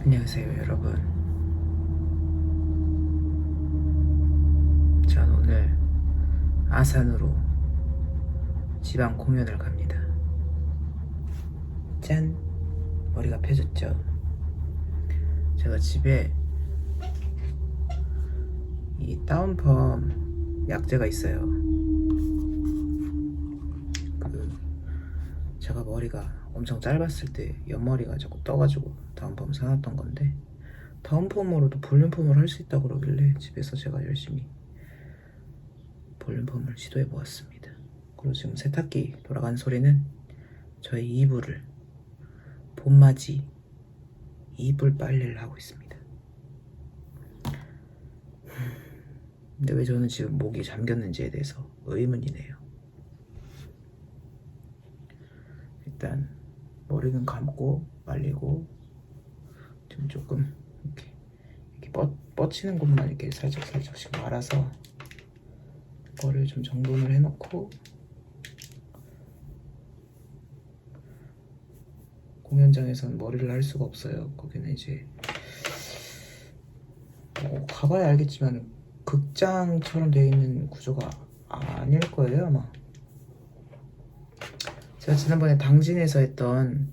안녕하세요 여러분. 전 오늘 아산으로 지방 공연을 갑니다. 짠! 머리가 펴졌죠? 제가 집에 이 다운펌 약재가 있어요. 제가 머리가 엄청 짧았을 때 옆머리가 자꾸 떠가지고 다운펌 사놨던 건데, 다운펌으로도 볼륨펌을 할 수 있다고 그러길래 집에서 제가 열심히 볼륨펌을 시도해 보았습니다. 그리고 지금 세탁기 돌아간 소리는 저희 이불을, 봄맞이 이불 빨래를 하고 있습니다. 근데 왜 저는 지금 목이 잠겼는지에 대해서 의문이네요. 일단 머리는 감고 말리고, 지금 조금 이렇게 뻗치는 곳만 이렇게 살짝씩 말아서 머리를 좀 정돈을 해놓고, 공연장에선 머리를 할 수가 없어요. 거기는 이제 가봐야 알겠지만 극장처럼 되어 있는 구조가 아닐 거예요 아마. 제가 지난번에 당진에서 했던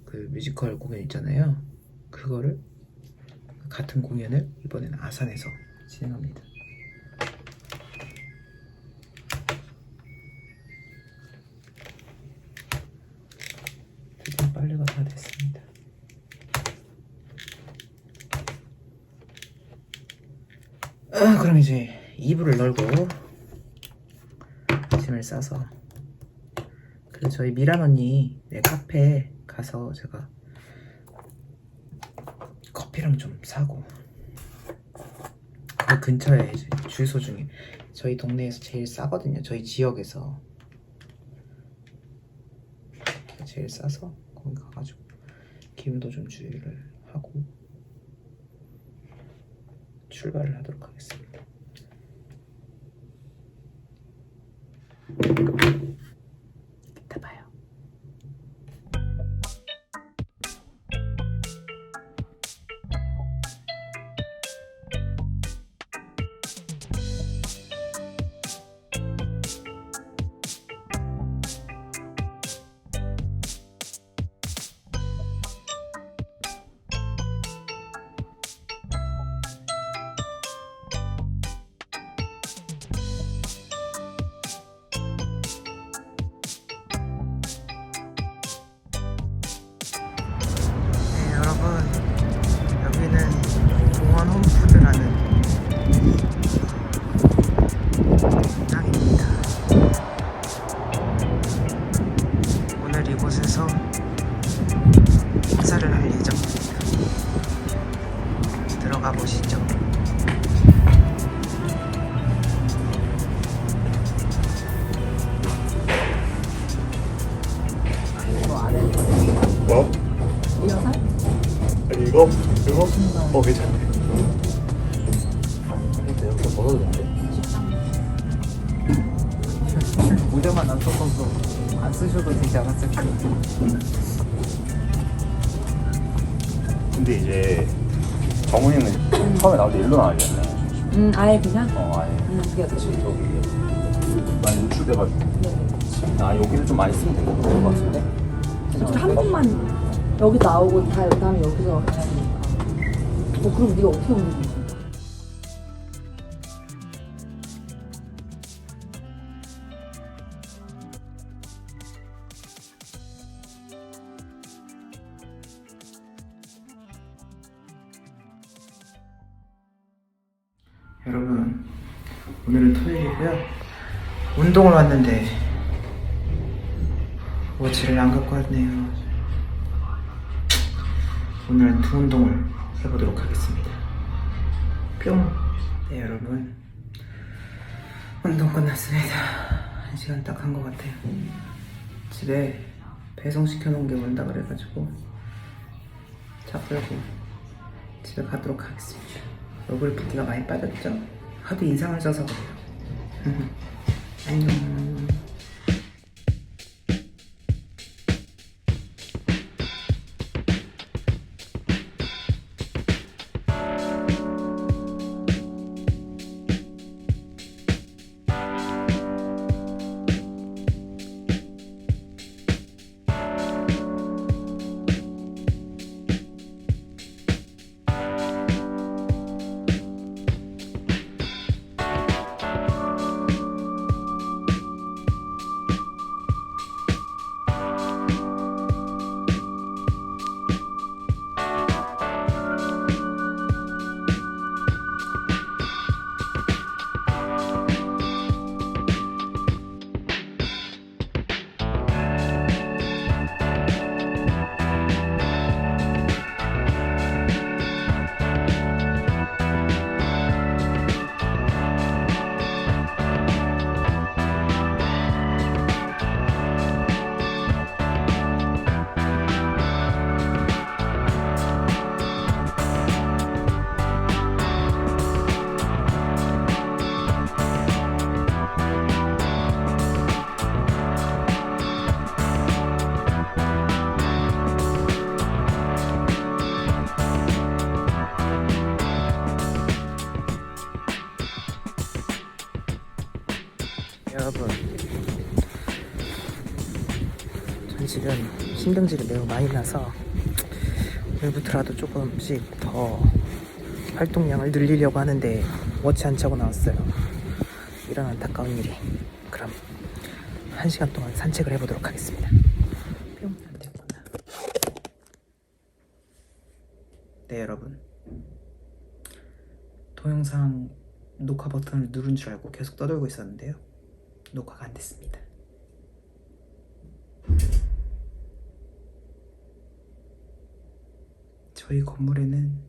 그 뮤지컬 공연 있잖아요, 그거를, 같은 공연을 이번에는 아산에서 진행합니다. 드디어 빨래가 다 됐습니다. 그럼 이제 이불을 널고 짐을 싸서 그 저희 미란 언니 카페에 가서 제가 커피랑 좀 사고, 그 근처에 이제 주유소 중에 저희 동네에서 제일 싸거든요. 저희 지역에서 제일 싸서 거기 가가지고 기름도 좀 주유를 하고 출발을 하도록 하겠습니다. 이따 봐요. 여러분, 여기는 공원 홈푸드라는 땅입니다. 오늘 이곳에서 행사를 할 예정입니다. 들어가 보시죠. 뭐? 아니 이거? 괜찮네. 근데 여기서 먹어도 돼? 모자만 안 섞어서 안 쓰셔도 되지 않았을까? 근데 이제 정훈이는 처음에 나올 때 일로 나와야겠네. 아예 그냥? 아예. 그게 그치, 저기 많이 노출돼가지고. 여기를 좀 많이 쓰면 될 것 같은데? 어차피 한 번만 여기 나오고 다 다음에 여기서 가야 되니까. 그럼 네가 어떻게 옮기지? 여러분, 오늘은 토요일이고요. 운동을 왔는데 워치를 안 갖고 왔네요. 오늘은 두 운동을 해보도록 하겠습니다. 뿅! 네 여러분, 운동 끝났습니다. 1시간 딱 한 것 같아요. 집에 배송시켜 놓은 게 온다 그래가지고 차 끌고 집에 가도록 하겠습니다. 얼굴 붓기가 많이 빠졌죠? 하도 인상을 써서 그래요. 안녕. 신경질이 매우 많이 나서 오늘부터라도 조금씩 더 활동량을 늘리려고 하는데 원치 않자고 나왔어요. 이런 안타까운 일이. 그럼 1시간 동안 산책을 해보도록 하겠습니다. 뿅. 안 되구나. 네, 여러분. 동영상 녹화 버튼을 누른 줄 알고 계속 떠들고 있었는데요. 녹화가 안 됐습니다. 저희 건물에는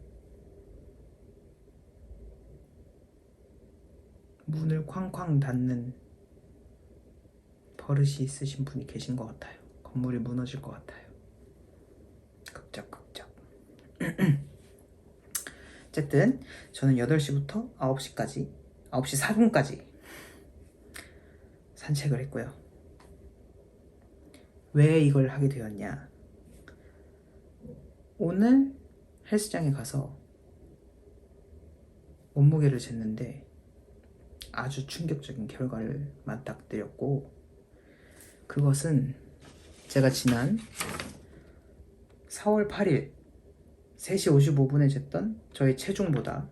문을 쾅쾅 닫는 버릇이 있으신 분이 계신 것 같아요. 건물이 무너질 것 같아요. 극적. 어쨌든 저는 8시부터 9시까지 9시 4분까지 산책을 했고요. 왜 이걸 하게 되었냐? 오늘 헬스장에 가서 몸무게를 쟀는데 아주 충격적인 결과를 맞닥뜨렸고, 그것은 제가 지난 4월 8일 3시 55분에 쟀던 저의 체중보다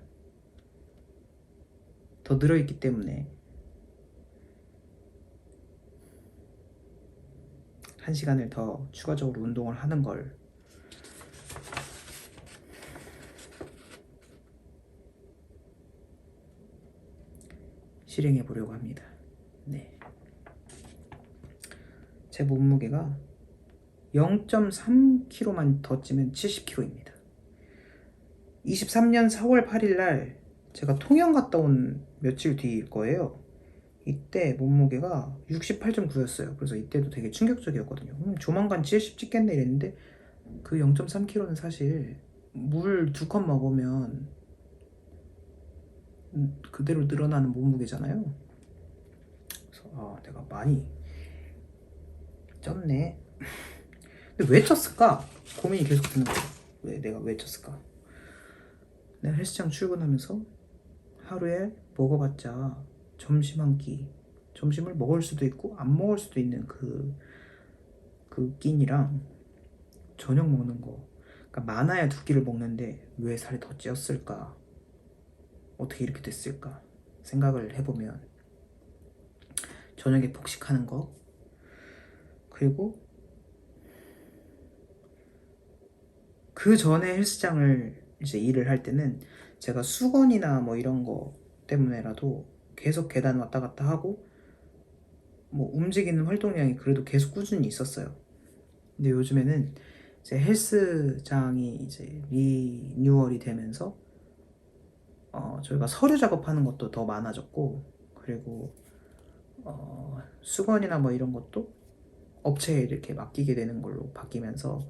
더 늘어있기 때문에 1시간을 더 추가적으로 운동을 하는 걸 실행해 보려고 합니다. 네. 제 몸무게가 0.3kg만 더 찌면 70kg입니다. 23년 4월 8일 날 제가 통영 갔다 온 며칠 뒤일 거예요. 이때 몸무게가 68.9였어요. 그래서 이때도 되게 충격적이었거든요. 조만간 70 찍겠네 이랬는데 그 0.3kg는 사실 물 2컵 먹으면 그대로 늘어나는 몸무게잖아요. 그래서 내가 많이 쪘네. 근데 왜 쪘을까? 고민이 계속 드는 거예요. 내가 왜 쪘을까? 내가 헬스장 출근하면서 하루에 먹어봤자 점심 한 끼, 점심을 먹을 수도 있고 안 먹을 수도 있는 그 끼니랑 저녁 먹는 거, 그러니까 많아야 2끼를 먹는데 왜 살이 더 찌었을까? 어떻게 이렇게 됐을까? 생각을 해보면 저녁에 폭식하는 거, 그리고 그 전에 헬스장을 이제 일을 할 때는 제가 수건이나 뭐 이런 거 때문에라도 계속 계단 왔다 갔다 하고 뭐 움직이는 활동량이 그래도 계속 꾸준히 있었어요. 근데 요즘에는 이제 헬스장이 이제 리뉴얼이 되면서 저희가 서류 작업하는 것도 더 많아졌고, 그리고 수건이나 뭐 이런 것도 업체에 이렇게 맡기게 되는 걸로 바뀌면서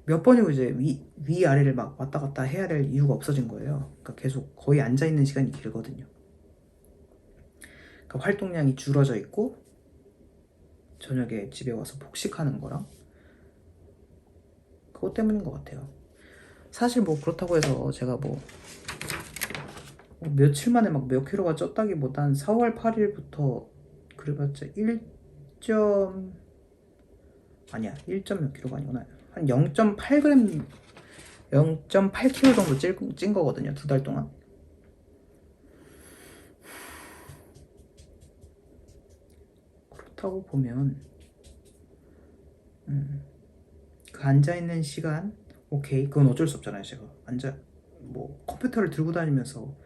몇 번이고 이제 위아래를 막 왔다 갔다 해야 될 이유가 없어진 거예요. 그러니까 계속 거의 앉아있는 시간이 길거든요. 그러니까 활동량이 줄어져 있고 저녁에 집에 와서 폭식하는 거랑 그것 때문인 것 같아요. 사실 뭐 그렇다고 해서 제가 뭐 며칠 만에 막 몇 킬로가 쪘다기보단 4월 8일부터 그래봤자 1점 몇 킬로가 아니구나. 한 0.8g, 0.8kg 정도 찐 거거든요. 2달 동안. 그렇다고 보면 그 앉아있는 시간, 오케이, 그건 어쩔 수 없잖아요. 제가 뭐 컴퓨터를 들고 다니면서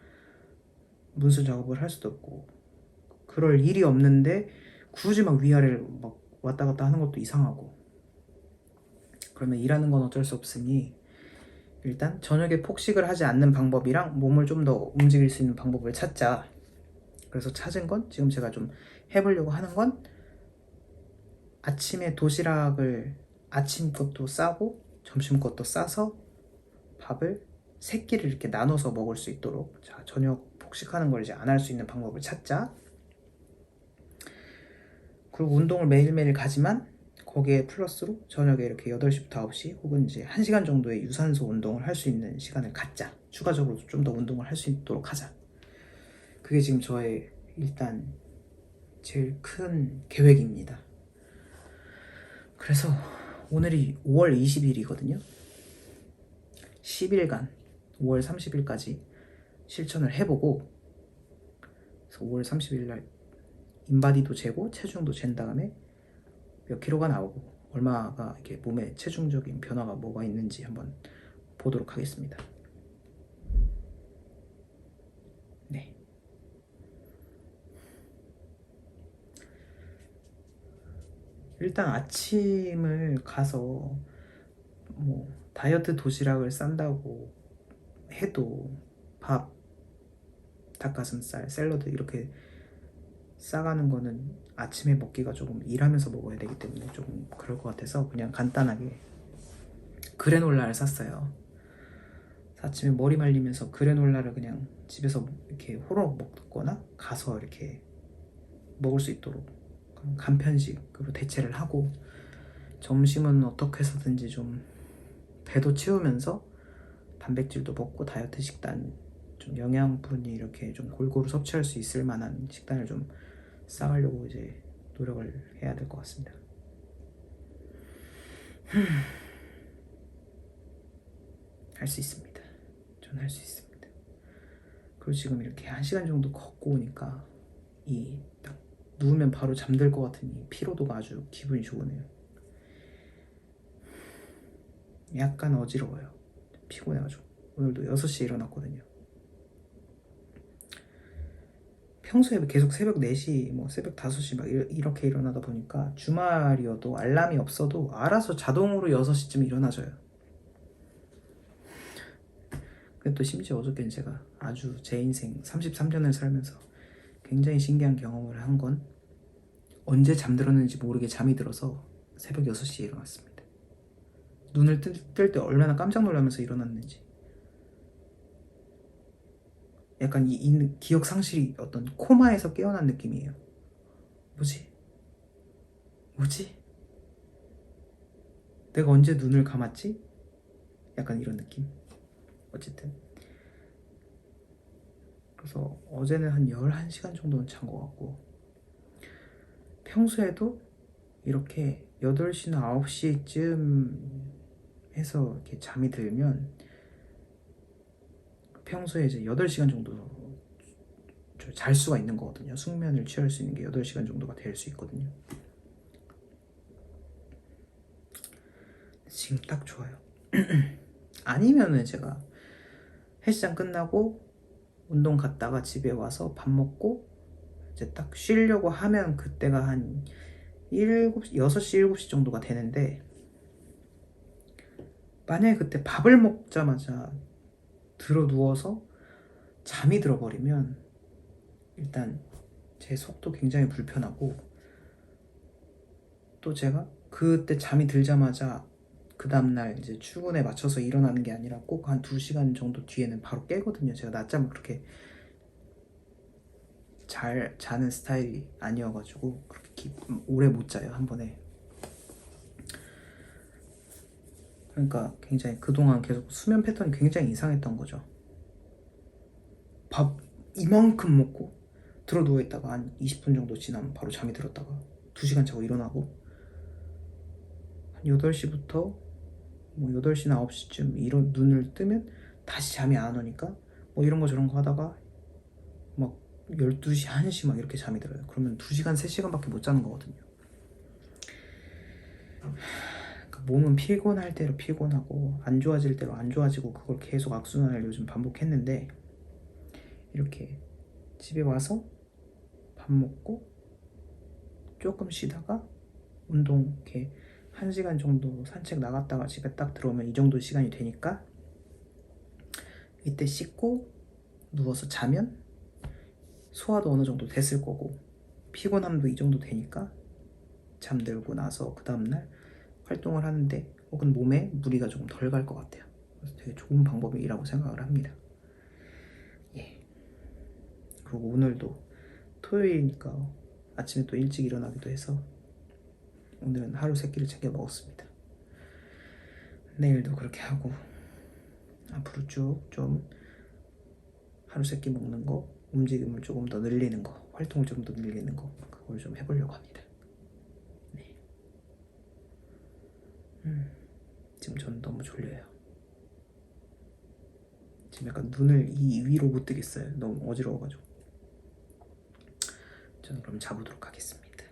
문서 작업을 할 수도 없고 그럴 일이 없는데 굳이 막 위아래를 막 왔다 갔다 하는 것도 이상하고, 그러면 일하는 건 어쩔 수 없으니 일단 저녁에 폭식을 하지 않는 방법이랑 몸을 좀 더 움직일 수 있는 방법을 찾자. 그래서 찾은 건, 지금 제가 좀 해보려고 하는 건, 아침에 도시락을 아침 것도 싸고 점심 것도 싸서 밥을 3끼를 이렇게 나눠서 먹을 수 있도록, 자, 저녁 폭식하는 걸 이제 안 할 수 있는 방법을 찾자. 그리고 운동을 매일매일 가지만 거기에 플러스로 저녁에 이렇게 8시부터 9시 혹은 이제 1시간 정도의 유산소 운동을 할 수 있는 시간을 갖자. 추가적으로 좀 더 운동을 할 수 있도록 하자. 그게 지금 저의 일단 제일 큰 계획입니다. 그래서 오늘이 5월 20일이거든요. 10일간 5월 30일까지 실천을 해보고, 그래서 5월 30일 날 인바디도 재고 체중도 잰 다음에 몇 킬로가 나오고 얼마가 이렇게 몸에 체중적인 변화가 뭐가 있는지 한번 보도록 하겠습니다. 네. 일단 아침을 가서 뭐 다이어트 도시락을 싼다고 해도 밥, 닭가슴살, 샐러드 이렇게 싸가는 거는 아침에 먹기가 조금 일하면서 먹어야 되기 때문에 조금 그럴 것 같아서 그냥 간단하게 그래놀라를 샀어요. 아침에 머리 말리면서 그래놀라를 그냥 집에서 이렇게 호로록 먹거나 가서 이렇게 먹을 수 있도록 간편식으로 대체를 하고, 점심은 어떻게 해서든지 좀 배도 채우면서 단백질도 먹고 다이어트 식단, 좀 영양분이 이렇게 좀 골고루 섭취할 수 있을 만한 식단을 좀 싸가려고 이제 노력을 해야 될 것 같습니다. 할 수 있습니다. 저는 할 수 있습니다. 그리고 지금 이렇게 1시간 정도 걷고 오니까 이 딱 누우면 바로 잠들 것 같은 이 피로도가 아주 기분이 좋으네요. 약간 어지러워요. 피곤해가지고. 오늘도 6시에 일어났거든요. 평소에 계속 새벽 4시, 뭐 새벽 5시 막 이렇게 일어나다 보니까 주말이어도 알람이 없어도 알아서 자동으로 6시쯤 일어나져요. 근데 또 심지어 어저께는 제가 아주 제 인생 33년을 살면서 굉장히 신기한 경험을 한 건, 언제 잠들었는지 모르게 잠이 들어서 새벽 6시에 일어났습니다. 눈을 뜰 때 얼마나 깜짝 놀라면서 일어났는지. 약간 이 기억 상실이 어떤 코마에서 깨어난 느낌이에요. 뭐지? 내가 언제 눈을 감았지? 약간 이런 느낌. 어쨌든 그래서 어제는 한 11시간 정도는 잔 것 같고, 평소에도 이렇게 8시나 9시쯤 해서 이렇게 잠이 들면 평소에 이제 8시간 정도 잘 수가 있는 거거든요. 숙면을 취할 수 있는 게 8시간 정도가 될 수 있거든요. 지금 딱 좋아요. 아니면은 제가 헬스장 끝나고 운동 갔다가 집에 와서 밥 먹고 이제 딱 쉬려고 하면 그때가 한 6시, 7시 정도가 되는데, 만약에 그때 밥을 먹자마자 들어 누워서 잠이 들어버리면 일단 제 속도 굉장히 불편하고, 또 제가 그때 잠이 들자마자 그 다음날 이제 출근에 맞춰서 일어나는 게 아니라 꼭 한 2시간 정도 뒤에는 바로 깨거든요. 제가 낮잠을 그렇게 잘 자는 스타일이 아니어가지고 그렇게 오래 못 자요, 한 번에. 그러니까 굉장히 그동안 계속 수면 패턴이 굉장히 이상했던 거죠. 밥 이만큼 먹고 들어 누워있다가 한 20분 정도 지나면 바로 잠이 들었다가 2시간 자고 일어나고, 한 8시부터 뭐 8시나 9시쯤 이런 눈을 뜨면 다시 잠이 안 오니까 뭐 이런 거 저런 거 하다가 막 12시, 1시 막 이렇게 잠이 들어요. 그러면 2시간, 3시간밖에 못 자는 거거든요. 그러니까 몸은 피곤할 대로 피곤하고 안 좋아질 대로 안 좋아지고, 그걸 계속 악순환을 요즘 반복했는데, 이렇게 집에 와서 밥 먹고 조금 쉬다가 운동 이렇게 1시간 정도 산책 나갔다가 집에 딱 들어오면 이 정도 시간이 되니까, 이때 씻고 누워서 자면 소화도 어느 정도 됐을 거고 피곤함도 이 정도 되니까 잠들고 나서 그 다음날 활동을 하는데 혹은 몸에 무리가 조금 덜 갈 것 같아요. 그래서 되게 좋은 방법이라고 생각을 합니다. 예. 그리고 오늘도 토요일이니까 아침에 또 일찍 일어나기도 해서 오늘은 하루 3끼를 챙겨 먹었습니다. 내일도 그렇게 하고 앞으로 쭉 좀 하루 3끼 먹는 거, 움직임을 조금 더 늘리는 거, 활동을 좀 더 늘리는 거, 그걸 좀 해보려고 합니다. 네. 지금 저는 너무 졸려요. 지금 약간 눈을 이 위로 못 뜨겠어요. 너무 어지러워가지고. 저는 그럼 자보도록 하겠습니다.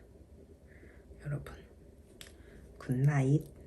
여러분, 굿나잇.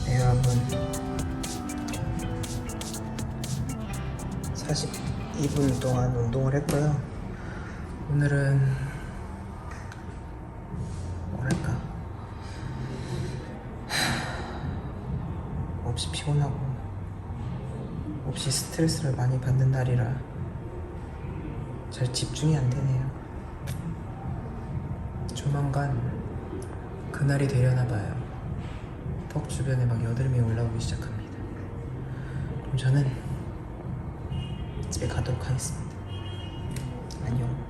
네, 여러분, 42분 동안 운동을 했고요. 오늘은 뭐랄까 몹시 피곤하고 몹시 스트레스를 많이 받는 날이라 잘 집중이 안 되네요. 조만간 그날이 되려나 봐요. 턱 주변에 막 여드름이 올라오기 시작합니다. 그럼 저는 집에 가도록 하겠습니다. 안녕.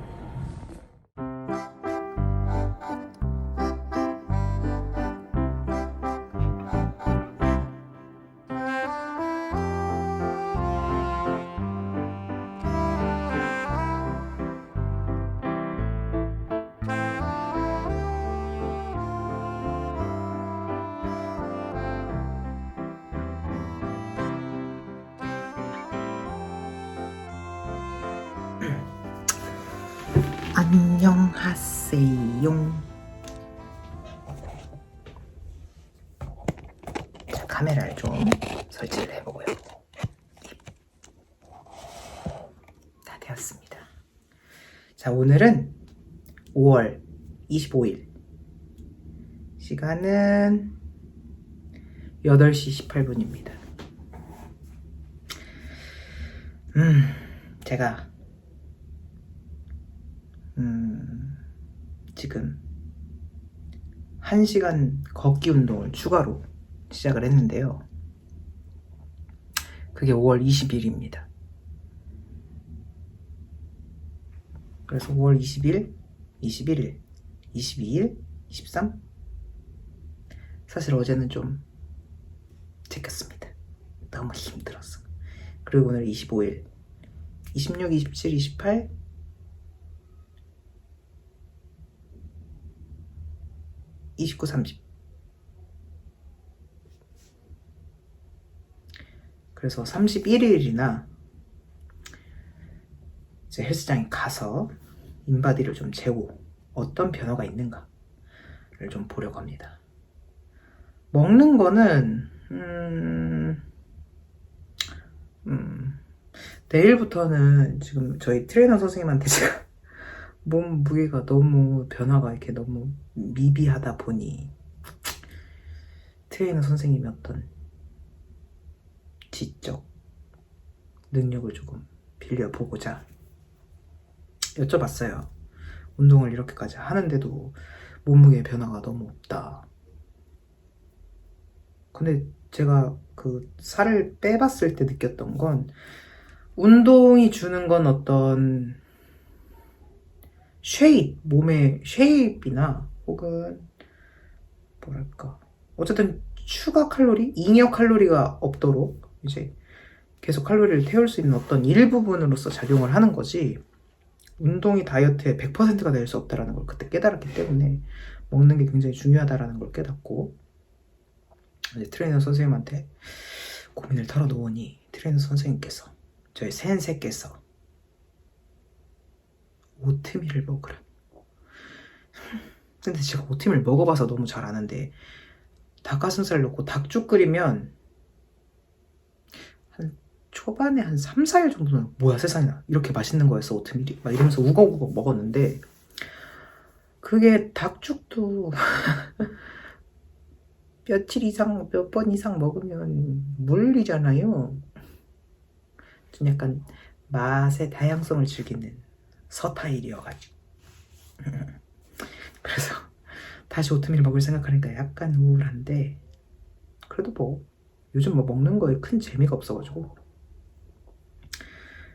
안녕하세요. 자, 카메라를 좀 설치를 해보고요. 다 되었습니다. 자, 오늘은 5월 25일 시간은 8시 18분입니다. 제가 지금 1시간 걷기 운동을 추가로 시작을 했는데요. 그게 5월 20일입니다. 그래서 5월 20일, 21일, 22일, 23? 사실 어제는 좀 제꼈습니다. 너무 힘들었어. 그리고 오늘 25일, 26, 27, 28, 29, 30. 그래서 31일이나 이제 헬스장에 가서 인바디를 좀 재고 어떤 변화가 있는가를 좀 보려고 합니다. 먹는 거는 내일부터는 지금 저희 트레이너 선생님한테 제가 몸 무게가 너무 변화가 이렇게 너무 미비하다 보니 트레이너 선생님의 어떤 지적 능력을 조금 빌려보고자 여쭤봤어요. 운동을 이렇게까지 하는데도 몸무게 변화가 너무 없다. 근데 제가 그 살을 빼봤을 때 느꼈던 건 운동이 주는 건 어떤 쉐입, 몸의 쉐입이나 혹은 뭐랄까 어쨌든 추가 칼로리, 잉여 칼로리가 없도록 이제 계속 칼로리를 태울 수 있는 어떤 일부분으로서 작용을 하는 거지 운동이 다이어트의 100%가 될 수 없다는 걸 그때 깨달았기 때문에 먹는 게 굉장히 중요하다는 걸 깨닫고 이제 트레이너 선생님한테 고민을 털어놓으니 트레이너 선생님께서 저희 센세께서 오트밀을 먹으라. 근데 제가 오트밀 먹어봐서 너무 잘 아는데 닭가슴살 넣고 닭죽 끓이면 한 초반에 한 3, 4일 정도는 뭐야 세상에나 이렇게 맛있는 거였어 오트밀이 막 이러면서 우걱우걱 먹었는데 그게 닭죽도 며칠 이상 몇 번 이상 먹으면 물리잖아요. 좀 약간 맛의 다양성을 즐기는 서타일이어가지고 그래서 다시 오트밀 먹을 생각하니까 약간 우울한데 그래도 뭐 요즘 뭐 먹는 거에 큰 재미가 없어가지고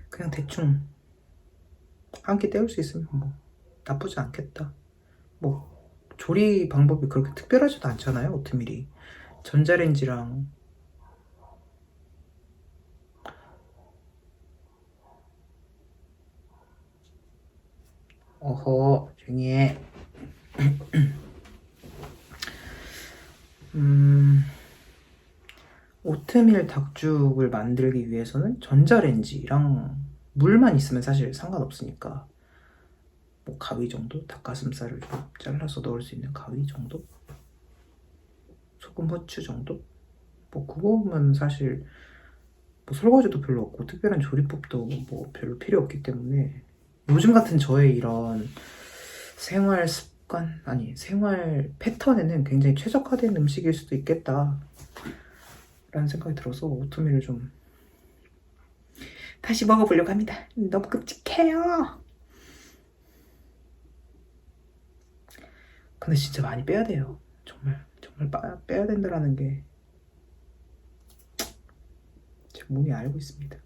그냥 대충 한 끼 때울 수 있으면 뭐 나쁘지 않겠다. 뭐 조리 방법이 그렇게 특별하지도 않잖아요 오트밀이. 전자레인지랑 어허 조용히 해. 오트밀 닭죽을 만들기 위해서는 전자레인지랑 물만 있으면 사실 상관없으니까 뭐 가위 정도? 닭가슴살을 좀 잘라서 넣을 수 있는 가위 정도? 소금, 후추 정도? 뭐 그거면 사실 뭐 설거지도 별로 없고 특별한 조리법도 뭐 별로 필요 없기 때문에 요즘 같은 저의 이런 생활 습관 아니 생활 패턴에는 굉장히 최적화된 음식일 수도 있겠다 라는 생각이 들어서 오트밀을 좀 다시 먹어보려고 합니다. 너무 끔찍해요. 근데 진짜 많이 빼야 돼요. 정말 빼야 된다라는 게 제 몸이 알고 있습니다.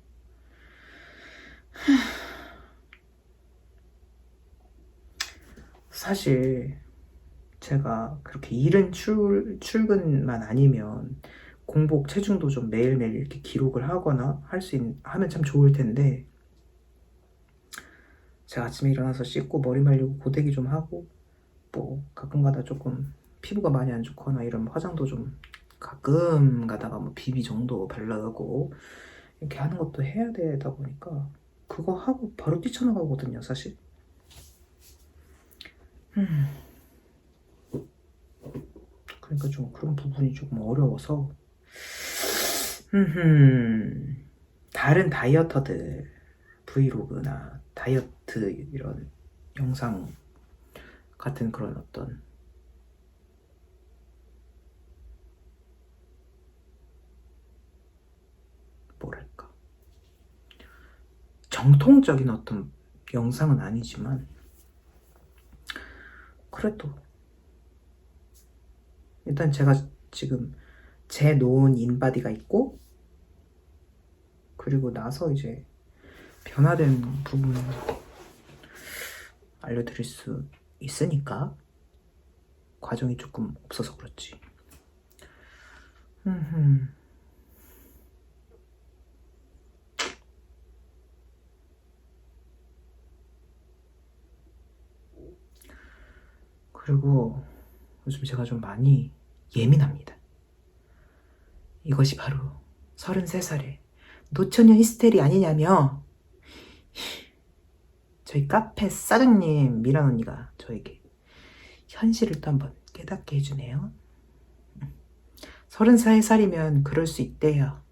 사실 제가 그렇게 이른 출근만 아니면 공복 체중도 좀 매일매일 이렇게 기록을 하거나 하면 참 좋을 텐데 제가 아침에 일어나서 씻고 머리 말리고 고데기 좀 하고 뭐 가끔가다 조금 피부가 많이 안 좋거나 이러면 화장도 좀 가끔 가다가 뭐 비비 정도 바르고 이렇게 하는 것도 해야 되다 보니까 그거 하고 바로 뛰쳐나가거든요 사실. 그러니까 좀 그런 부분이 조금 어려워서 다른 다이어터들 브이로그나 다이어트 이런 영상 같은 그런 어떤 뭐랄까 정통적인 어떤 영상은 아니지만 그래도 일단 제가 지금 재놓은 인바디가 있고 그리고 나서 이제 변화된 부분을 알려드릴 수 있으니까 과정이 조금 없어서 그렇지. 그리고 요즘 제가 좀 많이 예민합니다. 이것이 바로 33살의 노처녀 히스테리 아니냐며 저희 카페 사장님 미란 언니가 저에게 현실을 또 한번 깨닫게 해주네요. 33살이면 그럴 수 있대요.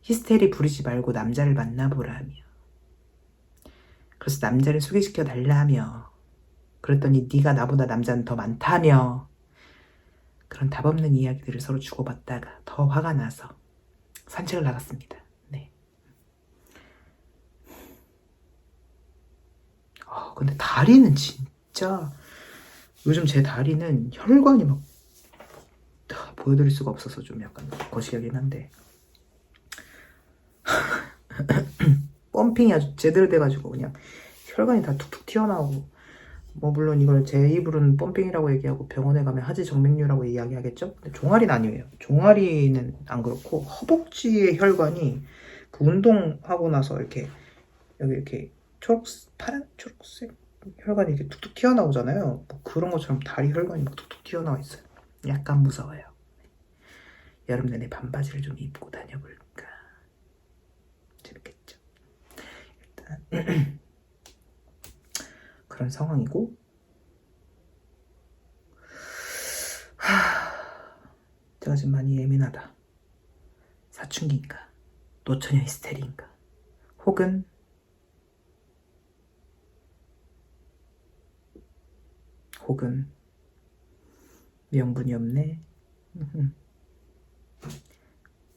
히스테리 부리지 말고 남자를 만나보라며. 그래서 남자를 소개시켜 달라며. 그랬더니 네가 나보다 남자는 더 많다며. 그런 답 없는 이야기들을 서로 주고받다가 더 화가 나서 산책을 나갔습니다. 네. 근데 다리는 진짜 요즘 제 다리는 혈관이 막 보여드릴 수가 없어서 좀 약간 거시기하긴 한데 펌핑이 아주 제대로 돼가지고 그냥 혈관이 다 툭툭 튀어나오고, 뭐 물론 이걸 제 입으로는 펌핑이라고 얘기하고 병원에 가면 하지 정맥류라고 이야기하겠죠. 근데 종아리는 아니에요. 종아리는 안 그렇고 허벅지의 혈관이 그 운동하고 나서 이렇게 여기 이렇게 파란 초록색 혈관이 이렇게 툭툭 튀어나오잖아요. 뭐 그런 것처럼 다리 혈관이 막 툭툭 튀어나와 있어요. 약간 무서워요. 여름 내내 반바지를 좀 입고 다녀볼까. 재밌겠죠. 일단 그런 상황이고, 제가 지금 많이 예민하다. 사춘기인가, 노처녀 히스테리인가, 혹은 명분이 없네.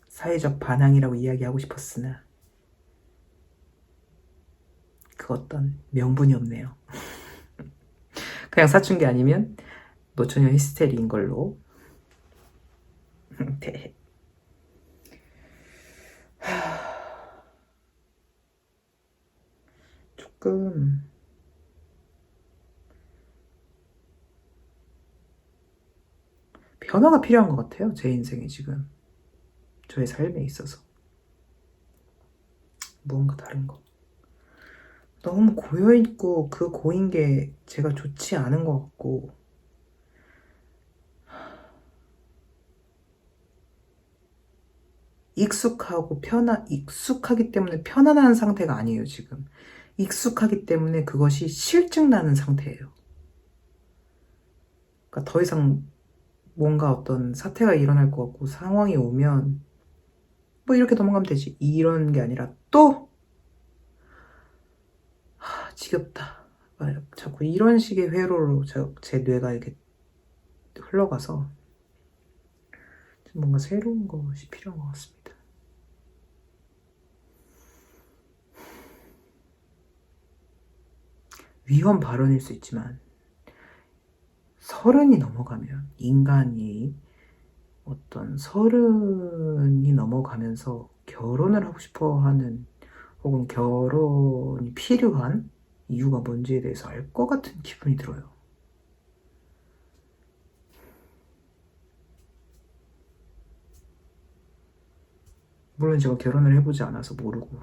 사회적 반항이라고 이야기하고 싶었으나 그 어떤 명분이 없네요. 그냥 사춘기 아니면 노처녀 히스테리인 걸로. 네. 조금 변화가 필요한 것 같아요. 제 인생에 지금, 저의 삶에 있어서 무언가 다른 거. 너무 고여있고 그 고인 게 제가 좋지 않은 것 같고, 익숙하기 때문에 편안한 상태가 아니에요, 지금. 익숙하기 때문에 그것이 실증나는 상태예요. 그러니까 더 이상 뭔가 어떤 사태가 일어날 것 같고 상황이 오면 뭐 이렇게 넘어가면 되지, 이런 게 아니라 또 지겹다, 자꾸 이런 식의 회로로 제 뇌가 이렇게 흘러가서 뭔가 새로운 것이 필요한 것 같습니다. 위험 발언일 수 있지만 30이 넘어가면, 인간이 어떤 30이 넘어가면서 결혼을 하고 싶어 하는, 혹은 결혼이 필요한 이유가 뭔지에 대해서 알 것 같은 기분이 들어요. 물론 제가 결혼을 해보지 않아서 모르고,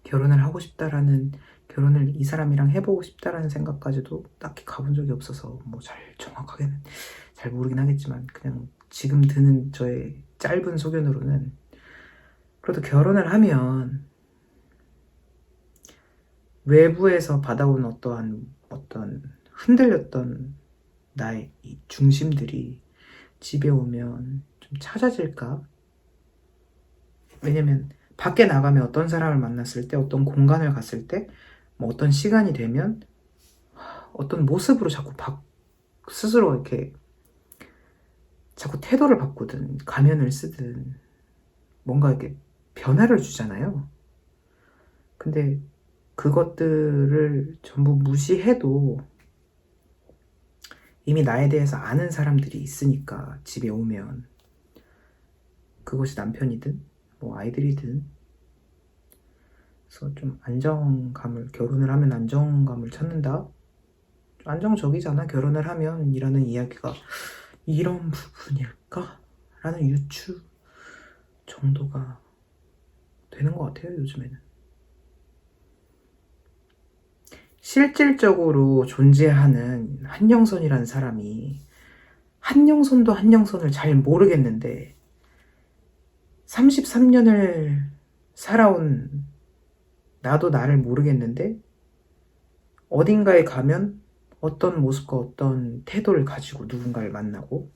결혼을 하고 싶다라는, 결혼을 이 사람이랑 해보고 싶다라는 생각까지도 딱히 가본 적이 없어서 뭐 정확하게는 잘 모르긴 하겠지만, 그냥 지금 드는 저의 짧은 소견으로는, 그래도 결혼을 하면 외부에서 받아온 어떤 흔들렸던 나의 이 중심들이 집에 오면 좀 찾아질까? 왜냐면 밖에 나가면 어떤 사람을 만났을 때, 어떤 공간을 갔을 때, 뭐 어떤 시간이 되면 어떤 모습으로 자꾸 스스로 이렇게 자꾸 태도를 바꾸든 가면을 쓰든 뭔가 이렇게 변화를 주잖아요. 근데 그것들을 전부 무시해도 이미 나에 대해서 아는 사람들이 있으니까, 집에 오면 그것이 남편이든 뭐 아이들이든. 그래서 좀 안정감을, 결혼을 하면 안정감을 찾는다, 안정적이잖아 결혼을 하면, 이라는 이야기가 이런 부분일까? 라는 유추 정도가 되는 것 같아요, 요즘에는. 실질적으로 존재하는 한영선이라는 사람이, 한영선도 한영선을 잘 모르겠는데 33년을 살아온 나도 나를 모르겠는데, 어딘가에 가면 어떤 모습과 어떤 태도를 가지고 누군가를 만나고,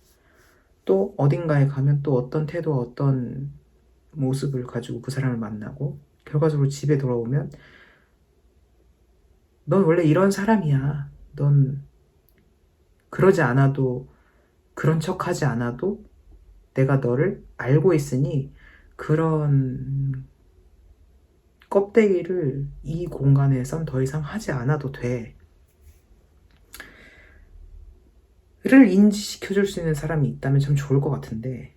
또 어딘가에 가면 또 어떤 태도와 어떤 모습을 가지고 그 사람을 만나고, 결과적으로 집에 돌아오면 넌 원래 이런 사람이야, 넌 그러지 않아도, 그런 척 하지 않아도 내가 너를 알고 있으니 그런 껍데기를 이 공간에선 더 이상 하지 않아도 돼. 인지시켜줄 수 있는 사람이 있다면 참 좋을 것 같은데,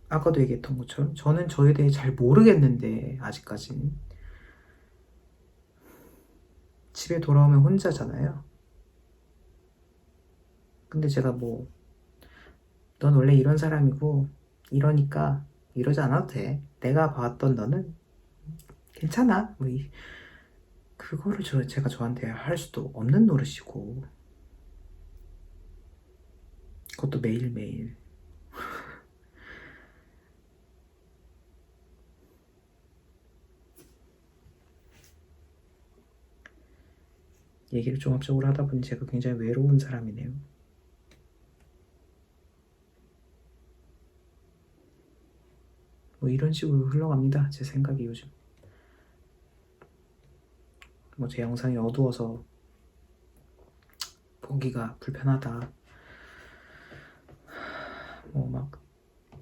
아까도 얘기했던 것처럼 저는 저에 대해 잘 모르겠는데 아직까지는 집에 돌아오면 혼자잖아요. 근데 제가 뭐 넌 원래 이런 사람이고 이러니까 이러지 않아도 돼. 내가 봐왔던 너는 괜찮아. 그거를 제가 저한테 할 수도 없는 노릇이고, 그것도 매일매일. 얘기를 종합적으로 하다 보니 제가 굉장히 외로운 사람이네요. 뭐 이런 식으로 흘러갑니다. 제 생각이 요즘. 뭐 제 영상이 어두워서 보기가 불편하다. 뭐 막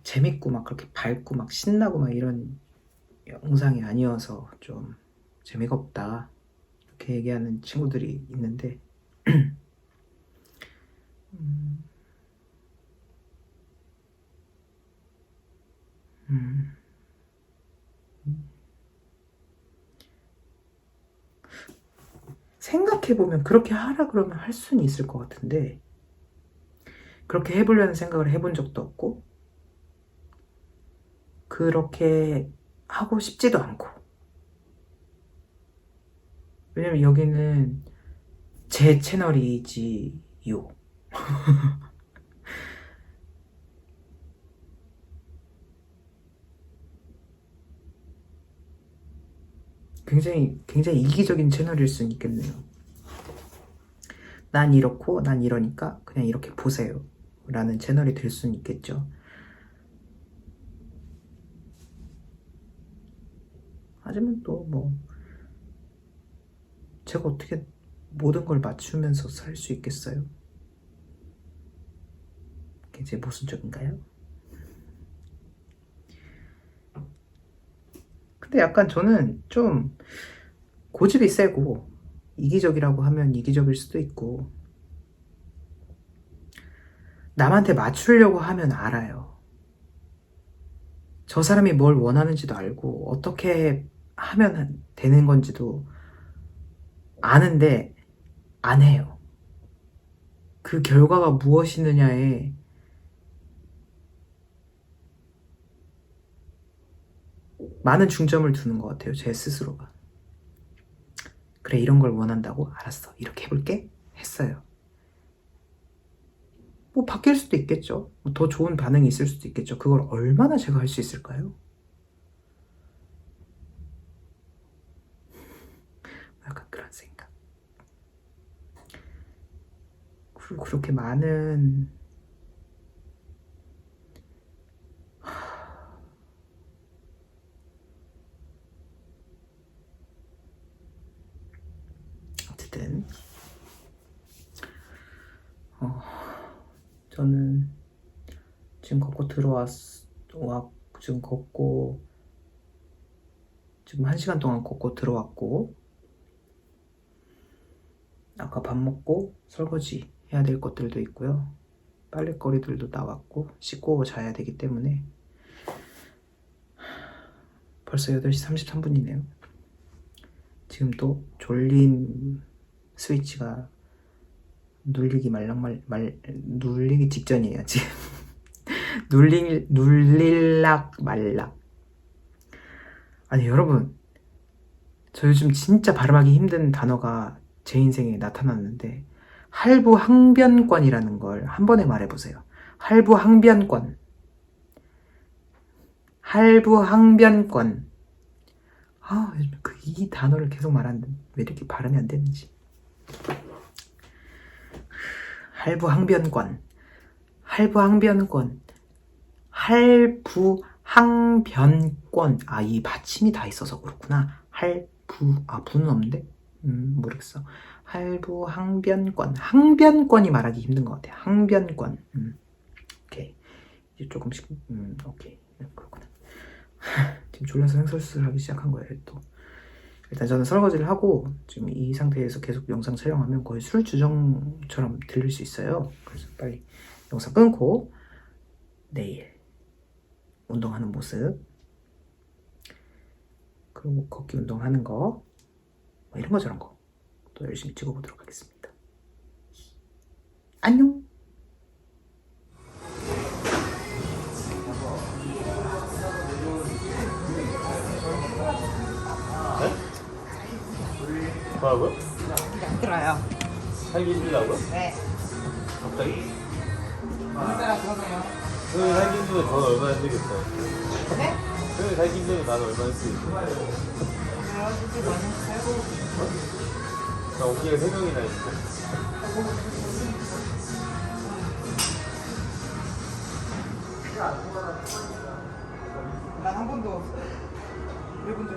재밌고 막 그렇게 밝고 막 신나고 막 이런 영상이 아니어서 좀 재미가 없다. 이렇게 얘기하는 친구들이 있는데 음, 음, 생각해보면 그렇게 하라 그러면 할 수는 있을 것 같은데, 그렇게 해보려는 생각을 해본 적도 없고 그렇게 하고 싶지도 않고. 왜냐면 여기는 제 채널이지요. 굉장히 이기적인 채널일 수는 있겠네요. 난 이렇고 난 이러니까 그냥 이렇게 보세요 라는 채널이 될 수는 있겠죠. 하지만 또 뭐 제가 어떻게 모든 걸 맞추면서 살 수 있겠어요? 굉장히 모순적인가요? 근데 약간 저는 좀 고집이 세고 이기적이라고 하면 이기적일 수도 있고, 남한테 맞추려고 하면 알아요. 저 사람이 뭘 원하는지도 알고 어떻게 하면 되는 건지도 아는데 안 해요. 그 결과가 무엇이느냐에 많은 중점을 두는 것 같아요. 제 스스로가. 그래, 이런 걸 원한다고? 알았어, 이렇게 해볼게 했어요. 뭐 바뀔 수도 있겠죠. 더 좋은 반응이 있을 수도 있겠죠. 그걸 얼마나 제가 할 수 있을까요? 약간 그런 생각. 그리고 그렇게 많은 어쨌든 저는 지금 걷고 지금 걷고 지금 1시간 동안 걷고 들어왔고, 아까 밥 먹고 설거지 해야 될 것들도 있고요. 빨래거리들도 나왔고 씻고 자야 되기 때문에 벌써 8시 33분이네요. 지금 또 졸린 스위치가 눌리기 눌리기 직전이에요 지금. 눌릴락 말락. 아니 여러분, 저 요즘 진짜 발음하기 힘든 단어가 제 인생에 나타났는데, 할부항변권이라는 걸 한 번에 말해보세요. 할부항변권. 할부항변권. 요즘 이 단어를 계속 말하는데 왜 이렇게 발음이 안 되는지. 할부항변권. 할부항변권. 할부항변권. 이 받침이 다 있어서 그렇구나. 부는 없는데? 모르겠어. 할부항변권. 항변권이 말하기 힘든 것 같아요. 항변권. 오케이. 이제 조금씩, 오케이. 그렇구나. 지금 졸려서 횡설수설 하기 시작한 거예요, 또. 일단 저는 설거지를 하고 지금 이 상태에서 계속 영상 촬영하면 거의 술 주정처럼 들릴 수 있어요. 그래서 빨리 영상 끊고 내일 운동하는 모습, 그리고 걷기 운동하는 거, 뭐 이런 거 저런 거 또 열심히 찍어보도록 하겠습니다. 안녕. 뭐라고요? 안 들어요. 살기 힘들다고요? 네. 갑자기? 오늘따라 그러네요. 형이 살기 힘들면 저는 얼마나 힘들겠어요? 네? 형이 살기 힘들면 나는 얼마나 힘들겠어요? 그래가지고 많이 살고. 나 어깨가 3명이나 있는데. 난 한 번도 해본 적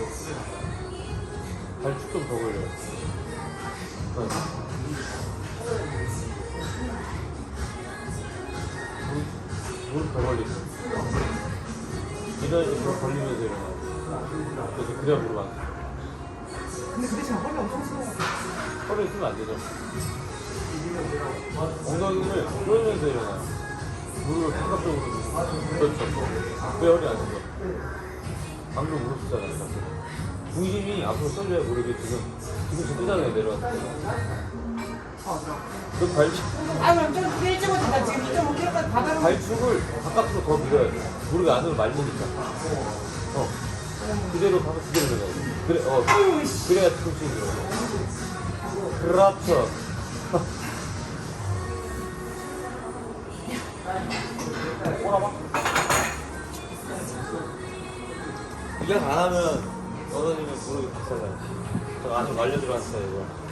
없어. 발축 좀 더 걸려요. 무릎 더 걸리죠. 일어나서 걸리면서 일어나요. 그래서 그래야 무릎 안 펴요. 근데 그 대신 허리 엄청 쓰는 거 같아. 허리를 쓰면 안 되죠. 엉덩이를 끌면서 일어나요. 무릎을 바깥쪽으로 그렇죠. 왜 허리 안 쓰죠? 방금 무릎 쓰잖아요. 중심이 앞으로 쏠려야 모르게 지금 뜨잖아요. 내려왔을 때. 그 아 그럼 좀 일찍 오니까 지금 2.5kg까지 받아놓은 발축을 바깥으로 더 밀어야 돼. 무릎이 안으로 말리니까. 그대로 가면 그대로 들어가야 돼. 그래, 그래야 뒤꿈치 들어가. 그렇죠. 꼬라봐. 이거 안 하면 어머님은 무릎이 박살나요. 저 안으로 말려 들어간 스타일이고.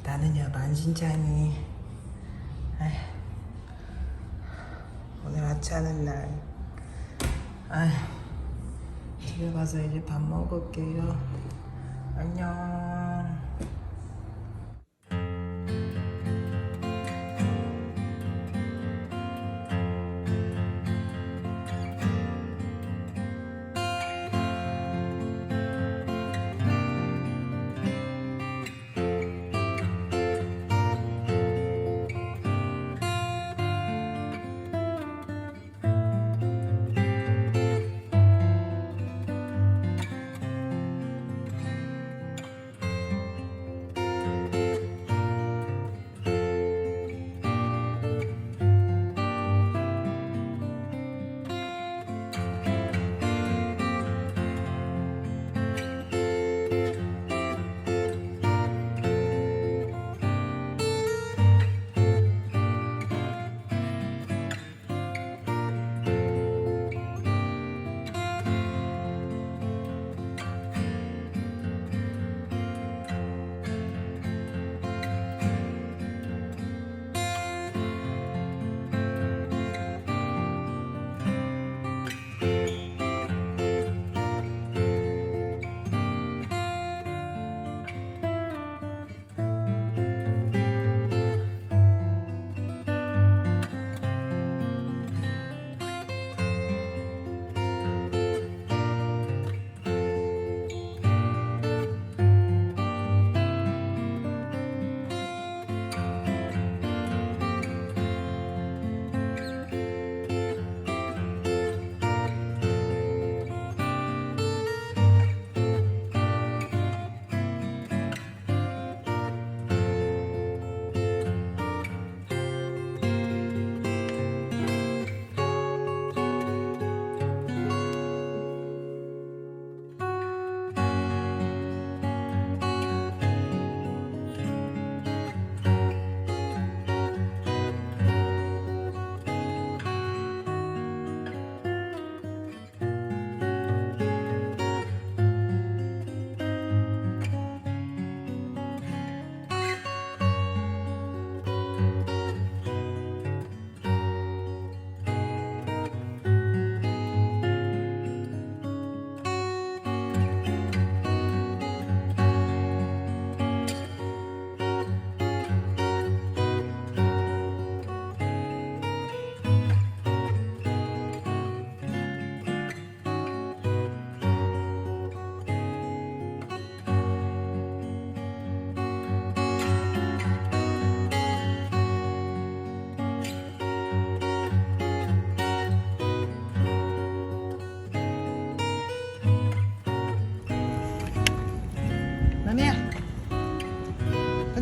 나는요 만신창이 오늘 하찮은 날. 집에 가서 이제 밥 먹을게요. 안녕.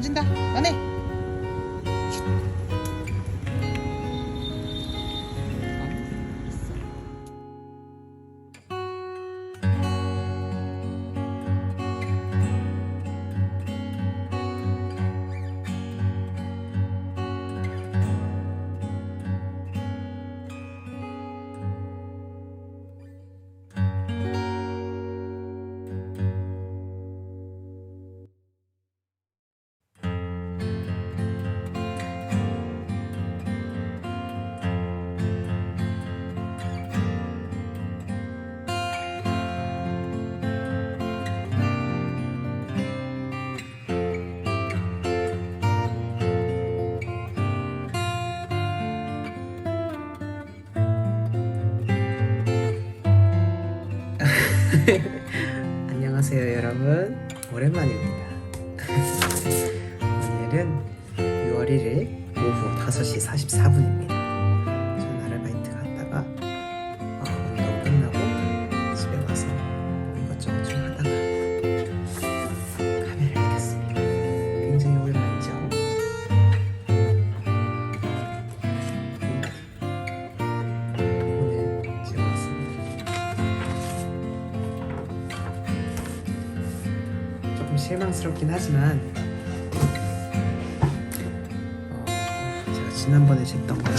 된다. 너네. 안녕하세요 여러분, 오랜만입니다. 오늘은 6월 1일 오후 5시 44분입니다. 전 아르바이트 갔다가 운동 끝나고 집에 와서 뭐 이것저것 좀 하다가 카메라를 켰습니다. 굉장히 오랜만이죠. 오늘 제가 왔습니다. 조금 실망스럽긴 하지만 제가 지난번에 쟀던 거랑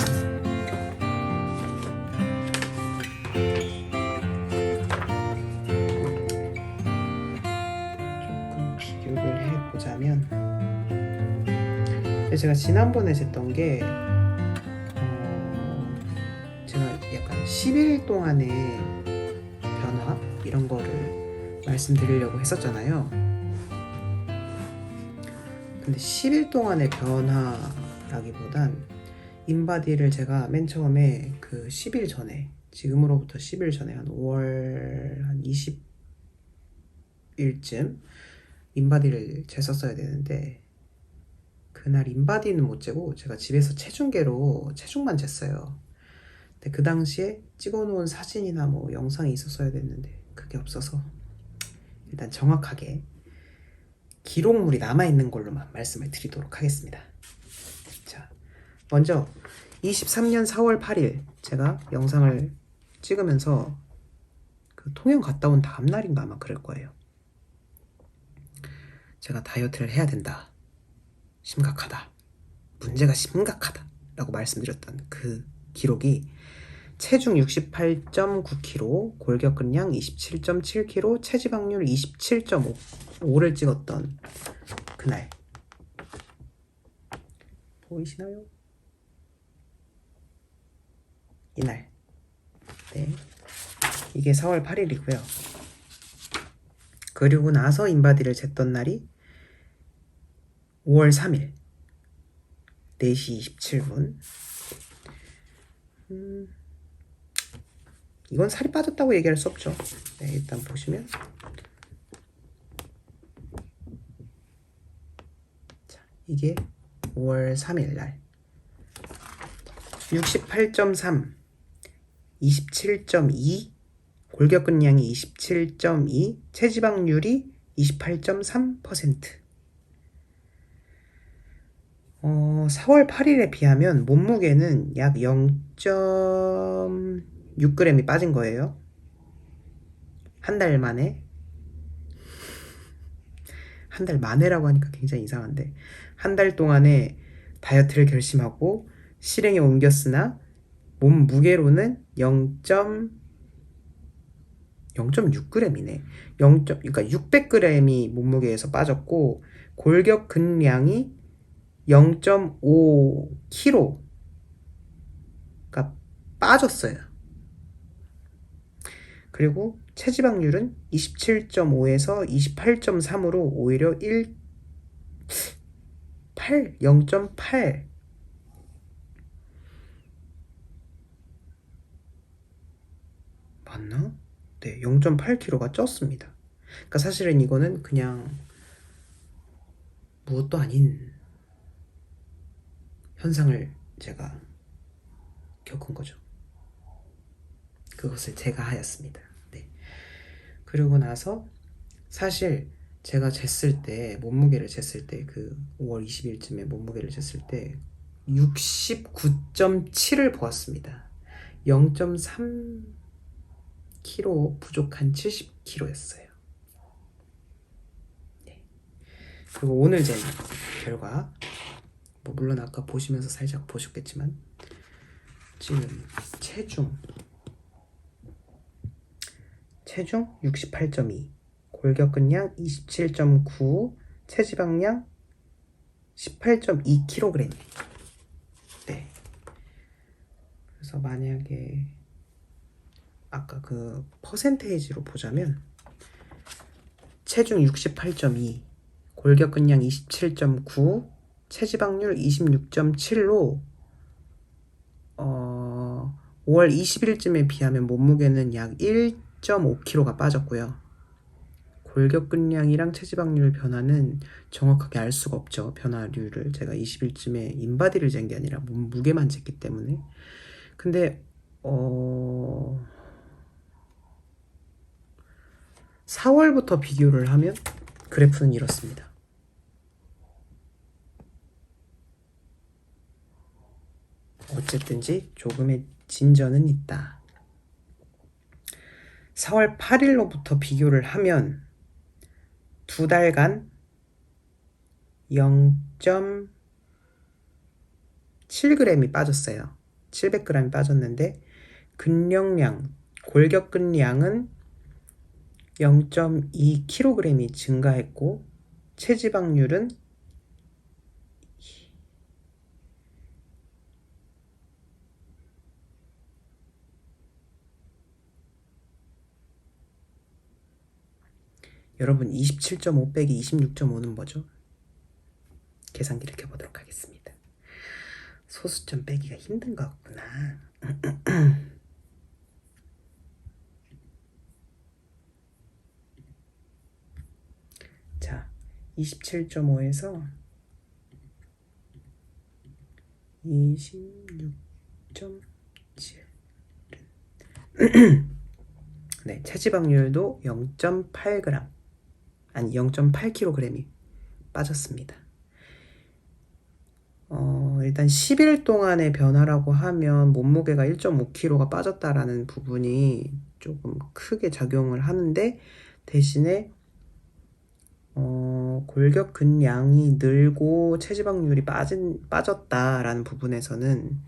조금 비교를 해보자면, 제가 지난번에 쟀던 게 제가 약간 10일 동안의 변화 이런 거를 말씀드리려고 했었잖아요. 근데 10일 동안의 변화라기보단 인바디를 제가 맨 처음에 그 10일 전에, 지금으로부터 10일 전에 한 5월 한 20일쯤 인바디를 쟀었어야 되는데, 그날 인바디는 못 재고 제가 집에서 체중계로 체중만 쟀어요. 근데 그 당시에 찍어놓은 사진이나 뭐 영상이 있었어야 됐는데 그게 없어서 일단 정확하게 기록물이 남아있는 걸로만 말씀을 드리도록 하겠습니다. 자, 먼저 23년 4월 8일 제가 영상을 찍으면서 그 통영 갔다 온 다음 날인가 아마 그럴 거예요. 제가 다이어트를 해야 된다, 심각하다, 문제가 심각하다 라고 말씀드렸던 그 기록이 체중 68.9kg, 골격근량 27.7kg, 체지방률 27.5를 찍었던 그날. 보이시나요? 이날. 네. 이게 4월 8일이고요. 그리고 나서 인바디를 쟀던 날이 5월 3일 4시 27분. 이건 살이 빠졌다고 얘기할 수 없죠. 네, 일단 보시면 자, 이게 5월 3일 날 68.3, 27.2, 골격근량이 27.2, 체지방률이 28.3%. 4월 8일에 비하면 몸무게는 약 0.6g이 빠진 거예요. 한 달 만에. 한 달 만에라고 하니까 굉장히 이상한데, 한 달 동안에 다이어트를 결심하고 실행에 옮겼으나 몸무게로는 0.6g이네. 그러니까 600g이 몸무게에서 빠졌고, 골격 근량이 0.5kg가 빠졌어요. 그리고 체지방률은 27.5에서 28.3으로 오히려 0.8 맞나? 네, 0.8kg가 쪘습니다. 그러니까 사실은 이거는 그냥 무엇도 아닌 현상을 제가 겪은 거죠. 그것을 제가 하였습니다. 네. 그리고 나서 사실 제가 쟀을 때 몸무게를 쟀을 때 그 5월 20일쯤에 몸무게를 쟀을 때 69.7을 보았습니다. 0.3kg 부족한 70kg였어요. 네. 그리고 오늘 잰 결과 뭐 물론 아까 보시면서 살짝 보셨겠지만 지금 체중 68.2, 골격근량 27.9, 체지방량 18.2kg. 네. 그래서 만약에 아까 그 퍼센테이지로 보자면 체중 68.2, 골격근량 27.9, 체지방률 26.7로 5월 20일쯤에 비하면 몸무게는 약 1.5kg가 빠졌고요. 골격근량이랑 체지방률 변화는 정확하게 알 수가 없죠. 변화율을 제가 20일쯤에 인바디를 잰 게 아니라 몸무게만 쟀기 때문에. 근데 4월부터 비교를 하면 그래프는 이렇습니다. 어쨌든지 조금의 진전은 있다. 4월 8일로부터 비교를 하면 두 달간 0.7g이 빠졌어요. 700g이 빠졌는데 근력량, 골격근량은 0.2kg이 증가했고 체지방률은 여러분 27.5 빼기 26.5는 뭐죠? 계산기를 켜보도록 하겠습니다. 소수점 빼기가 힘든 것 같구나. 자, 27.5에서 26.7 네, 체지방률도 0.8g 아니 0.8kg이 빠졌습니다. 일단 10일 동안의 변화라고 하면 몸무게가 1.5kg가 빠졌다라는 부분이 조금 크게 작용을 하는데 대신에 골격근량이 늘고 체지방률이 빠졌다라는 부분에서는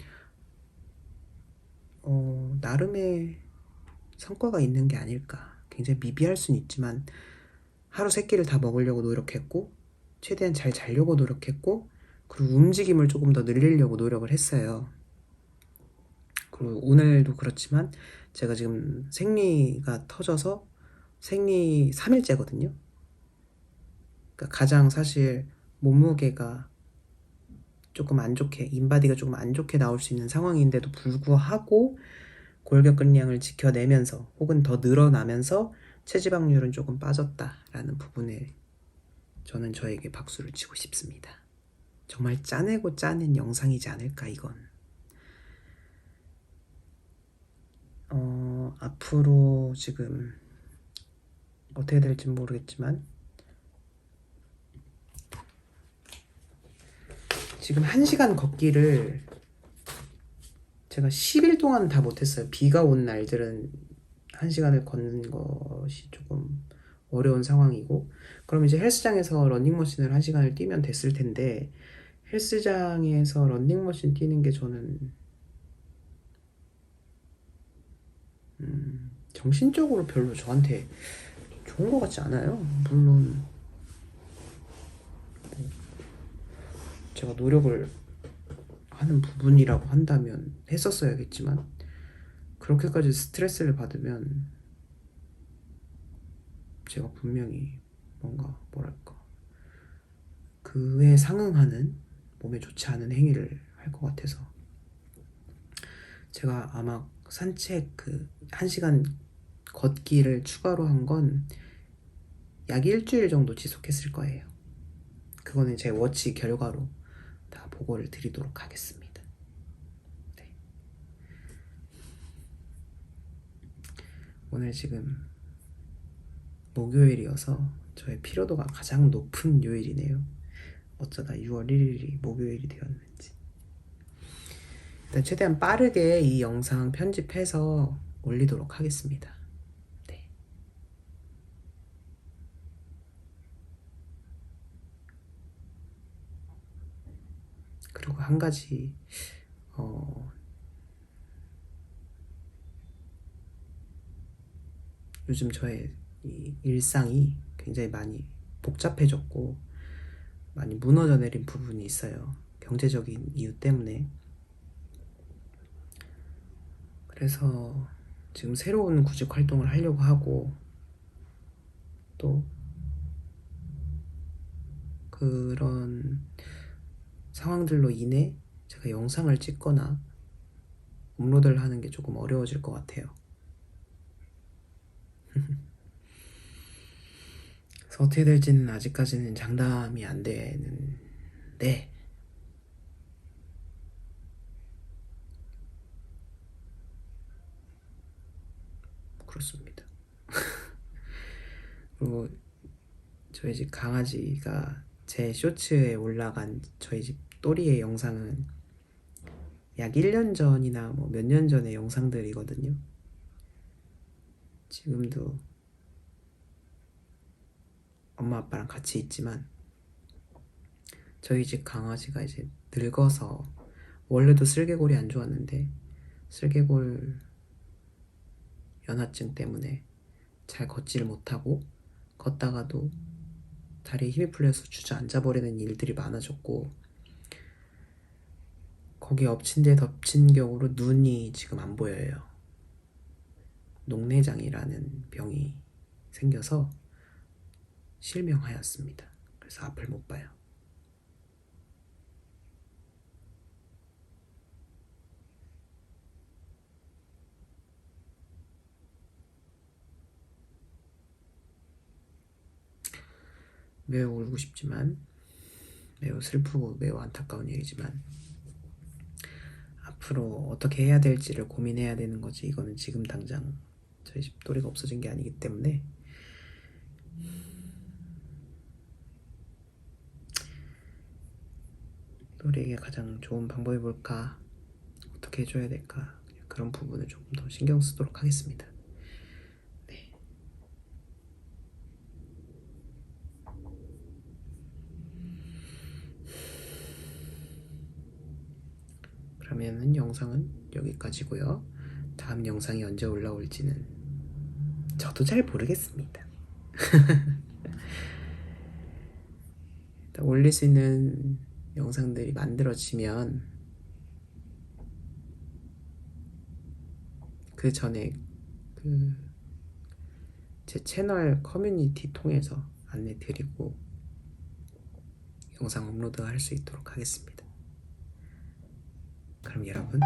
나름의 성과가 있는 게 아닐까. 굉장히 미비할 수는 있지만 하루 3끼를 다 먹으려고 노력했고 최대한 잘 자려고 노력했고 그리고 움직임을 조금 더 늘리려고 노력을 했어요. 그리고 오늘도 그렇지만 제가 지금 생리가 터져서 생리 3일째거든요. 그러니까 가장 사실 몸무게가 조금 안 좋게, 인바디가 조금 안 좋게 나올 수 있는 상황인데도 불구하고 골격근량을 지켜내면서 혹은 더 늘어나면서 체지방률은 조금 빠졌다라는 부분에 저는 저에게 박수를 치고 싶습니다. 정말 짜내고 짜낸 영상이지 않을까 이건. 앞으로 지금 어떻게 될지 모르겠지만 지금 1시간 걷기를 제가 10일 동안 다 못했어요. 비가 온 날들은 1시간을 걷는 것이 조금 어려운 상황이고 그럼 이제 헬스장에서 러닝머신을 1시간을 뛰면 됐을 텐데 헬스장에서 러닝머신 뛰는 게 저는 정신적으로 별로 저한테 좋은 것 같지 않아요. 물론 제가 노력을 하는 부분이라고 한다면 했었어야겠지만 그렇게까지 스트레스를 받으면 제가 분명히 뭔가 뭐랄까 그에 상응하는 몸에 좋지 않은 행위를 할 것 같아서 제가 아마 산책 그 1시간 걷기를 추가로 한 건 약 일주일 정도 지속했을 거예요. 그거는 제 워치 결과로 다 보고를 드리도록 하겠습니다. 네. 오늘 지금 목요일이어서 저의 피로도가 가장 높은 요일이네요. 어쩌다 6월 1일이 목요일이 되었는지. 일단 최대한 빠르게 이 영상 편집해서 올리도록 하겠습니다. 네. 그리고 한 가지 요즘 저의 이 일상이 굉장히 많이 복잡해졌고 많이 무너져 내린 부분이 있어요. 경제적인 이유 때문에. 그래서 지금 새로운 구직 활동을 하려고 하고 또 그런 상황들로 인해 제가 영상을 찍거나 업로드를 하는 게 조금 어려워질 것 같아요. 그래서 어떻게 될지는 아직까지는 장담이 안 되는데 그렇습니다. 그리고 저희 집 강아지가 제 쇼츠에 올라간 저희 집 또리의 영상은 약 1년 전이나 뭐 몇 년 전의 영상들이거든요. 지금도 엄마 아빠랑 같이 있지만 저희 집 강아지가 이제 늙어서 원래도 슬개골이 안 좋았는데 슬개골 연화증 때문에 잘 걷지를 못하고 걷다가도 다리에 힘이 풀려서 주저앉아 버리는 일들이 많아졌고 거기에 엎친 데 덮친 격으로 눈이 지금 안 보여요. 녹내장이라는 병이 생겨서 실명하였습니다. 그래서 앞을 못 봐요. 매우 울고 싶지만 매우 슬프고 매우 안타까운 일이지만 앞으로 어떻게 해야 될지를 고민해야 되는 거지. 이거는 지금 당장 저희 집 또리가 없어진 게 아니기 때문에 또리에게 가장 좋은 방법이 뭘까? 어떻게 해줘야 될까? 그런 부분을 조금 더 신경 쓰도록 하겠습니다. 네. 그러면은 영상은 여기까지고요. 다음 영상이 언제 올라올지는 저도 잘 모르겠습니다. 일단 올릴 수 있는 영상들이 만들어지면 그 전에 제 채널 커뮤니티 통해서 안내 드리고 영상 업로드 할 수 있도록 하겠습니다. 그럼 여러분